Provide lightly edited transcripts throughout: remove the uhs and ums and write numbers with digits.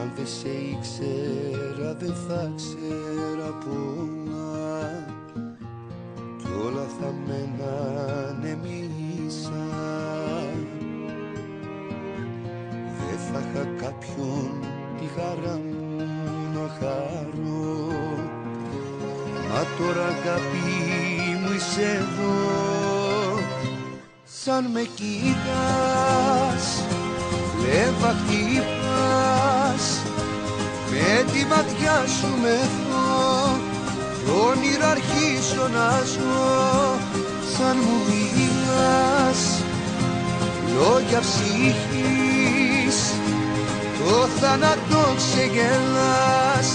Αν δεν σε ήξερα δεν θα ξέρα πόνα κι όλα θα μένανε μίσα. Δεν θα είχα κάποιον τη χαρά μου να χαρώ, μα τώρα αγάπη μου είσαι εδώ. Σαν με κοίτας, φλέβα χτυπάς, με τη ματιά σου μεθώ κι όνειρα αρχίσω να ζω. Σαν μου μιλάς λόγια ψυχής, το θάνατο ξεγελάς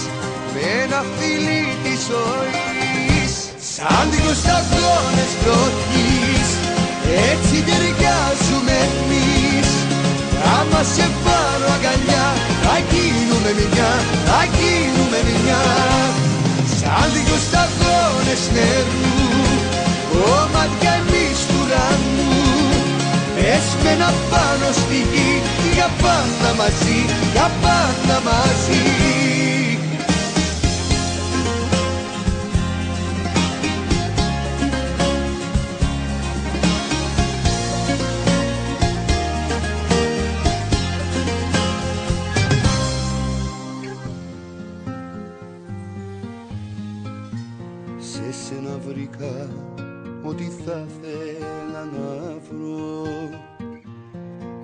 με ένα φιλί της ζωής. Σαν δυο σταγόνες βροχής, έτσι ταιριάζουμε εμείς. Άμα σε πάρω αγκαλιά, θα γίνουμε μια, θα γίνουμε μια. Σαν δυο σταγόνες νερού, κομμάτια εμείς του ουρανού. Πες με να πάνω στη γη, για πάντα μαζί, για πάντα μαζί. Σε σένα βρήκα ό,τι θα θέλα να βρω,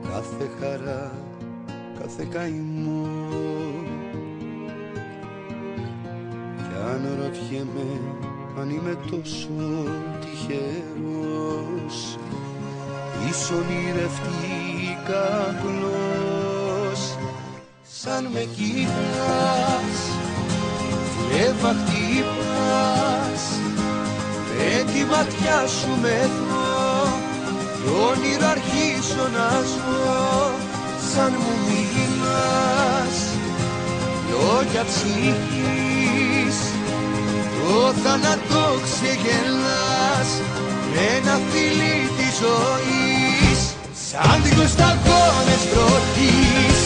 κάθε χαρά, κάθε καημό. Κι αν ρωτιέμαι αν είμαι τόσο τυχερός, εις ονειρευτήκα απλώς. Σαν με κοίτας, φλέβα χτυπάς, με τη ματιά σου μεθώ κι όνειρα αρχίσω να ζω. Σαν μου μιλάς λόγια ψυχής, το θάνατο ξεγελάς με ένα φιλί της ζωής. Σαν δυο σταγόνες βροχής,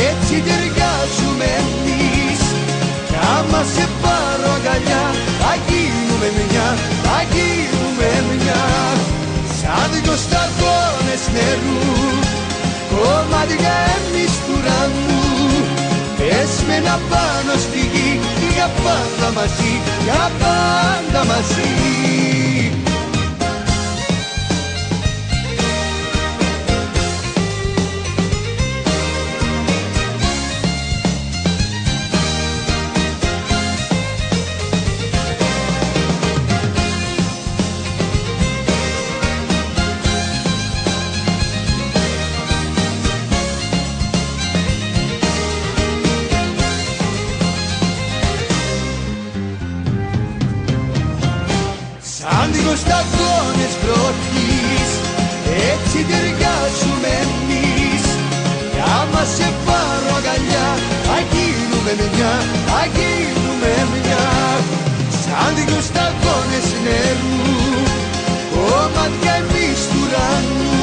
έτσι ταιριάζουμε εμείς. Κι άμα σε πάρω αγκαλιά, θα γίνουμε μια, θα γίνουμε μια. Σαν δυο σταγόνες νερού, κομμάτια εμείς του ουρανού. Πες με να πάνω στη γη, για πάντα μαζί, για πάντα μαζί. Σαν δυο σταγόνες βροχής, έτσι ταιριάζουμε εμείς. Κι άμα σε πάρω αγκαλιά, θα γίνουμε μια, θα γίνουμε μια. Σαν δυο σταγόνες νερού, κομμάτια εμείς του ουρανού.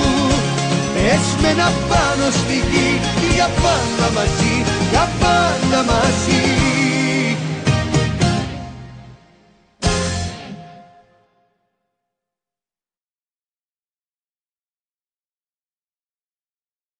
Πες με να πάνω στη γη, για πάντα μαζί, για πάντα μαζί.